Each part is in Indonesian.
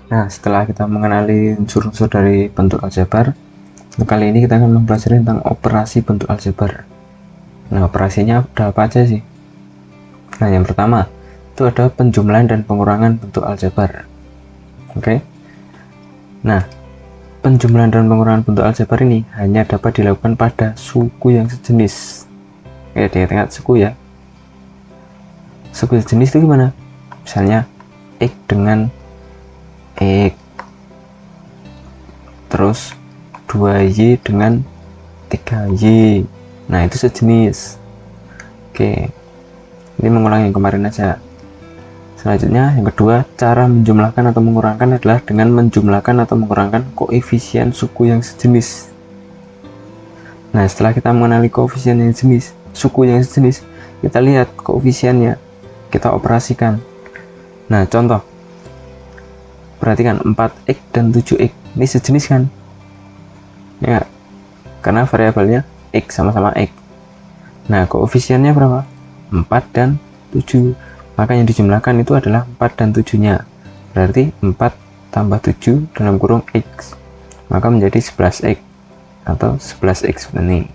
Nah, setelah kita mengenali unsur-unsur dari bentuk aljabar, kali ini kita akan mempelajari tentang operasi bentuk aljabar. Nah, operasinya ada apa aja sih? Nah, yang pertama itu ada penjumlahan dan pengurangan bentuk aljabar. Oke. Nah, penjumlahan dan pengurangan bentuk aljabar ini hanya dapat dilakukan pada suku yang sejenis. Oke, diingat suku ya. Suku sejenis itu gimana? Misalnya X dengan X, terus 2Y dengan 3Y. Nah, itu sejenis. Oke, ini mengulang yang kemarin aja. Selanjutnya, yang kedua, cara menjumlahkan atau mengurangkan adalah dengan menjumlahkan atau mengurangkan koefisien suku yang sejenis. Nah, setelah kita mengenali koefisien yang sejenis, suku yang sejenis, kita lihat koefisiennya, kita operasikan. Nah, contoh, perhatikan 4X dan 7X, ini sejenis kan? Ya, karena variabelnya X sama-sama X. Nah, koefisiennya berapa? 4 dan 7. Maka yang dijumlahkan itu adalah 4 dan 7-nya. Berarti 4 tambah 7 dalam kurung X. Maka menjadi 11X atau 11X ini.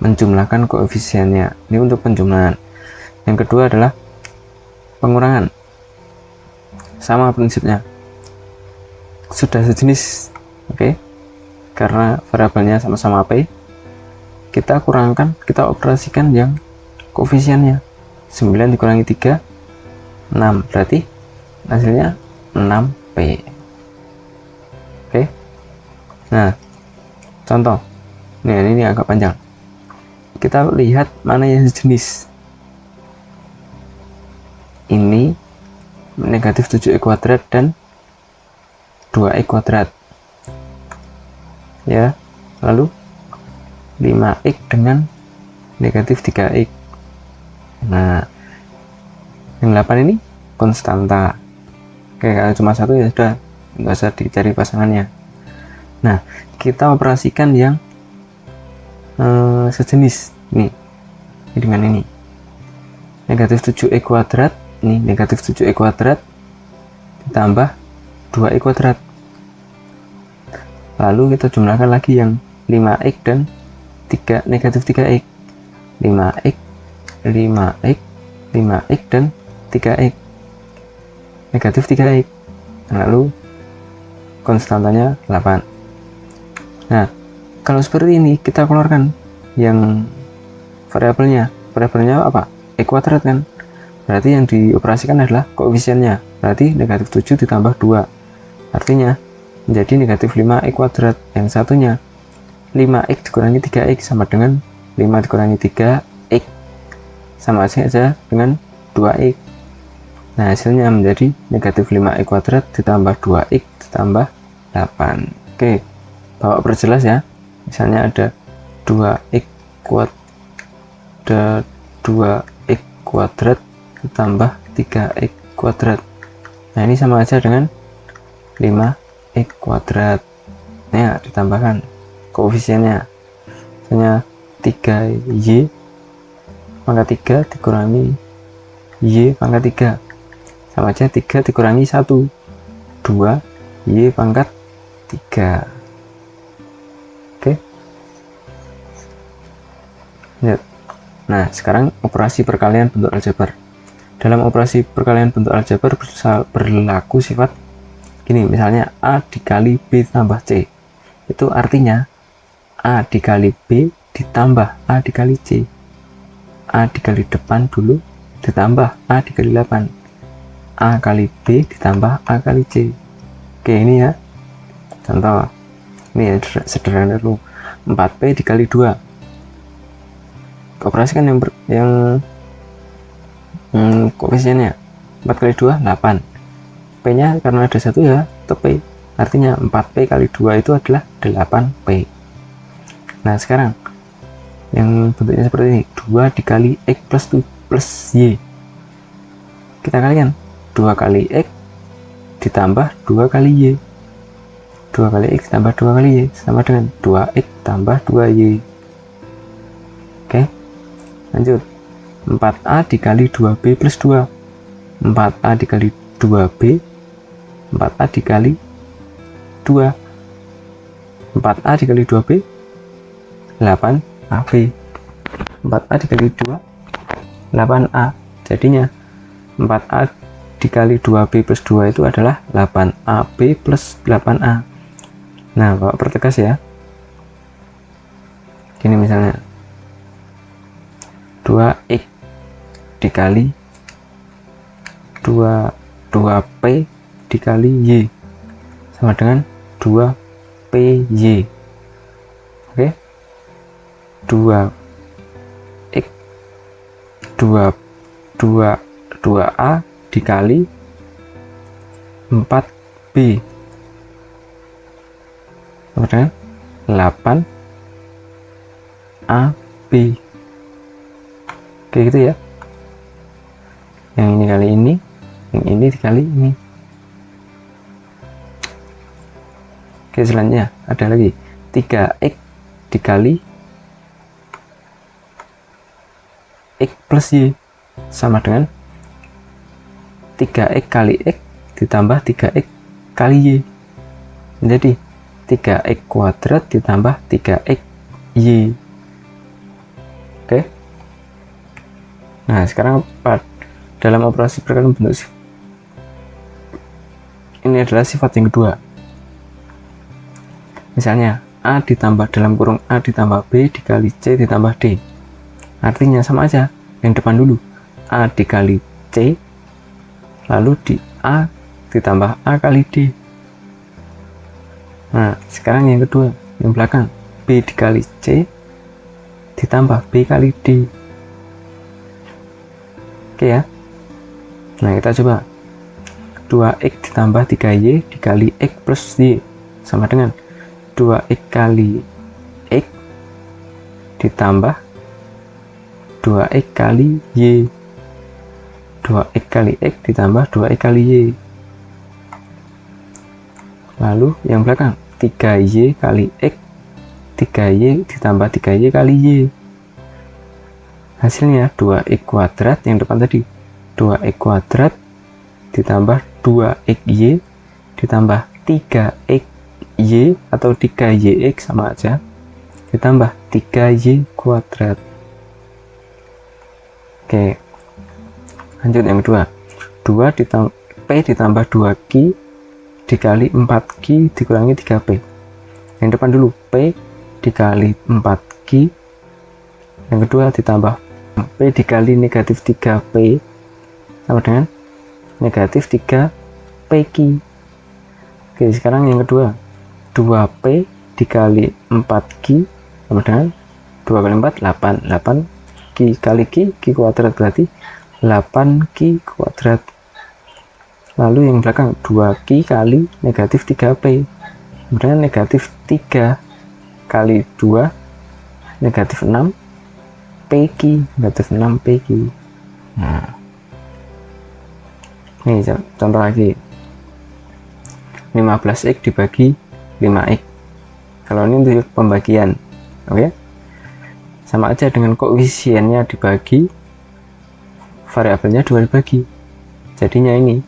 Menjumlahkan koefisiennya. Ini untuk penjumlahan. Yang kedua adalah pengurangan. Sama prinsipnya. Sudah sejenis, oke? Karena variabelnya sama-sama P, kita kurangkan, kita operasikan yang koefisiennya. 9 dikurangi 3, 6. Berarti hasilnya 6P. Oke. Nah, contoh. Ini agak panjang. Kita lihat mana yang sejenis. Ini negatif 7x kuadrat dan 2x kuadrat. Ya, lalu 5x dengan negatif 3x. Nah, yang 8 ini konstanta. Oke, kalau cuma satu ya sudah, nggak usah dicari pasangannya. Nah, kita operasikan yang sejenis nih dengan ini. Negatif 7x kuadrat, ini negatif 7x kuadrat ditambah 2x kuadrat. Lalu kita jumlahkan lagi yang 5x dan 3 negatif 3x. 5x, 5x, 5x dan 3x. Negatif 3x. Lalu konstantanya 8. Nah, kalau seperti ini kita keluarkan yang variabelnya. Variabelnya apa? X kuadrat kan. Berarti yang dioperasikan adalah koefisiennya. Berarti negatif 7 ditambah 2. Artinya menjadi negatif 5x kuadrat. Yang satunya 5x dikurangi 3x sama dengan 5 dikurangi 3x sama saja dengan 2x. Nah, hasilnya menjadi negatif 5x kuadrat ditambah 2x ditambah 8. Oke, bawa perjelas ya. Misalnya ada 2x kuadrat, 2x kuadrat ditambah 3x kuadrat. Nah, ini sama aja dengan 5x kuadrat. Nah, ditambahkan koefisiennya. Misalnya 3y pangkat 3 dikurangi y pangkat 3. Sama aja 3 dikurangi 1. 2y pangkat 3. Oke. Lihat. Nah, sekarang operasi perkalian bentuk aljabar. Dalam operasi perkalian bentuk aljabar berlaku sifat gini, misalnya A dikali B tambah C. Itu artinya A dikali B ditambah A dikali C. A dikali depan dulu ditambah A dikali 8. A kali B ditambah A kali C. Oke, ini ya contoh. Ini ya sederhana dulu. 4P dikali 2. Operasikan yang koefisiennya. 4 kali 2 8. P nya karena ada 1 ya tetap P. Artinya 4P kali 2 itu adalah 8P. Nah, sekarang yang bentuknya seperti ini. 2 dikali X plus Y. Kita kalikan. 2 kali X ditambah 2 kali Y. 2 kali X tambah 2 kali Y sama dengan 2X tambah 2Y. Oke, lanjut. 4A dikali 2B plus 2. 4A dikali 2B 4A dikali 2. 4A dikali 2B 8AB. 4A dikali 2 8A. Jadinya 4A dikali 2B plus 2 itu adalah 8AB plus 8A. Nah, Bapak pertegas ya. Gini misalnya 2X dikali 2P dikali Y sama dengan 2PY. Oke, 2X 2A dikali 4B sama dengan 8AB. Kayak gitu ya. Yang ini kali ini, yang ini dikali ini. Oke, selanjutnya ada lagi 3X dikali X plus Y sama dengan 3X kali X ditambah 3X kali Y. Jadi 3X kuadrat ditambah 3X Y. Oke. Nah, sekarang dalam operasi perkalian bentuk ini adalah sifat yang kedua. Misalnya A ditambah dalam kurung A ditambah B dikali C ditambah D. Artinya sama aja, yang depan dulu A dikali C, lalu di A ditambah A kali D. Nah, sekarang yang kedua, yang belakang B dikali C ditambah B kali D. Oke ya. Nah, kita coba 2X ditambah 3Y dikali X plus Y sama dengan 2X kali X ditambah 2X kali Y. 2X kali X ditambah 2X kali Y. Lalu yang belakang 3Y kali X 3Y ditambah 3Y kali Y. Hasilnya 2X kuadrat, yang depan tadi 2X kuadrat ditambah 2XY ditambah 3XY atau 3YX sama aja ditambah 3Y kuadrat. Oke, lanjut yang kedua, 2 ditambah P ditambah 2Q dikali 4Q dikurangi 3P. Yang depan dulu P dikali 4Q, yang kedua ditambah P dikali negatif 3P sama dengan negatif 3PQ. Oke, sekarang yang kedua 2P dikali 4Q sama dengan 2 kali 4 8, 8Q kali Q kuadrat berarti 8Q kuadrat. Lalu yang belakang 2Q kali negatif 3P sama dengan negatif 3 kali 2 negatif 6PQ, negatif 6PQ. Nah, ini contoh lagi 15X dibagi 5X. Kalau ini untuk pembagian, oke, sama aja dengan koefisiennya dibagi, variabelnya 2 dibagi, jadinya ini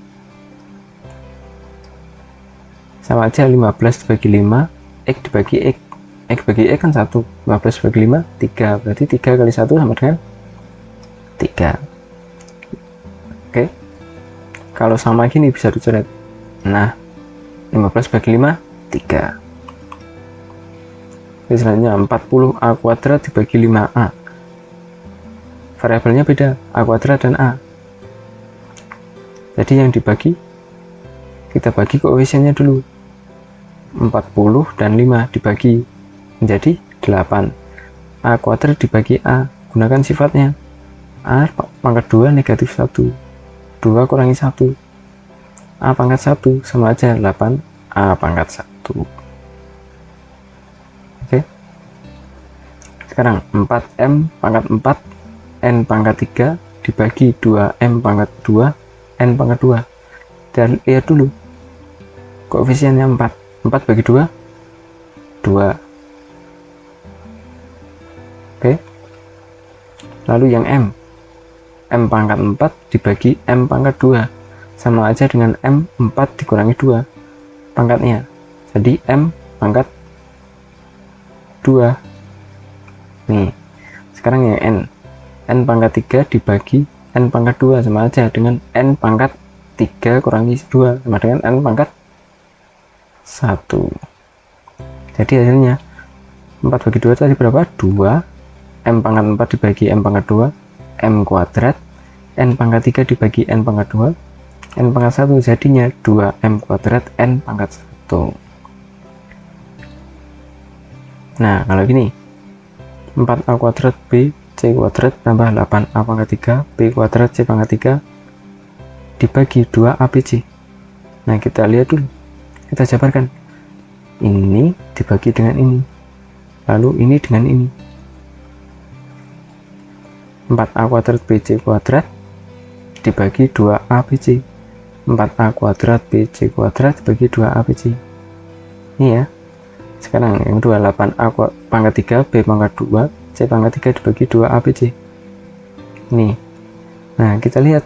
sama aja 15 dibagi 5, X dibagi X. X bagi X kan 1, 15 bagi 5 3, berarti 3 kali 1 sama dengan 3. Oke, kalau sama gini bisa dicoret. Nah, 15 bagi 5 3. Jadi selanjutnya 40A kuadrat dibagi 5A. Variabelnya beda, A kuadrat dan A. Jadi yang dibagi, kita bagi koefisiennya dulu. 40 dan 5 dibagi menjadi 8. A kuadrat dibagi A, gunakan sifatnya. A pangkat 2 negatif 1. 2 kurangi 1. A pangkat 1 sama aja 8 A pangkat 1. Oke. Sekarang 4M pangkat 4 N pangkat 3 dibagi 2M pangkat 2 N pangkat 2. Dan lihat dulu koefisiennya 4. 4 bagi 2 2. Oke. Lalu yang M pangkat 4 dibagi M pangkat 2 sama aja dengan M 4 dikurangi 2 pangkatnya, jadi M pangkat 2. Nih sekarang yang N pangkat 3 dibagi N pangkat 2 sama aja dengan N pangkat 3 kurangi 2 sama dengan N pangkat 1. Jadi hasilnya 4 bagi 2 tadi berapa? 2. M pangkat 4 dibagi M pangkat 2 M kuadrat. N pangkat 3 dibagi N pangkat 2 N pangkat 1, jadinya 2M kuadrat N pangkat 1. Nah kalau gini 4A kuadrat B C kuadrat tambah 8A pangkat 3 B kuadrat C pangkat 3 dibagi 2ABC. Nah kita lihat dulu, kita jabarkan, ini dibagi dengan ini, lalu ini dengan ini. 4A kuadrat BC kuadrat dibagi 2ABC. 4A kuadrat BC kuadrat dibagi 2ABC. Ini ya. Sekarang yang kedua 8A pangkat 3 B pangkat 2 C pangkat 3 dibagi 2ABC. Nih. Nah, kita lihat.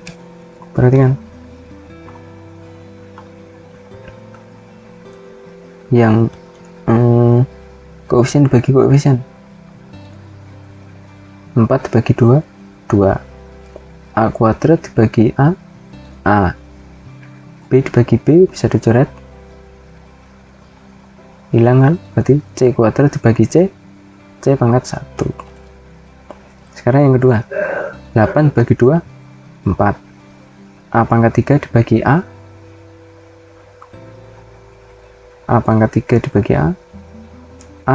Perhatikan. Yang koefisien dibagi koefisien. 4 dibagi 2 2. A kuadrat dibagi A. B dibagi B bisa dicoret, hilang kan, berarti C kuadrat dibagi C pangkat 1. Sekarang yang kedua 8 bagi 2 4. A pangkat 3 dibagi A pangkat 3 dibagi A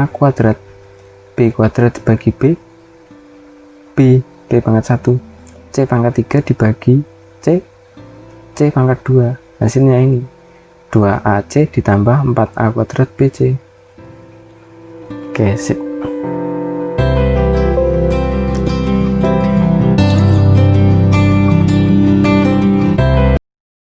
kuadrat. B kuadrat dibagi B pangkat 1. C pangkat 3 dibagi C pangkat 2. Hasilnya ini 2AC ditambah 4A kuadrat BC. Oke, sip.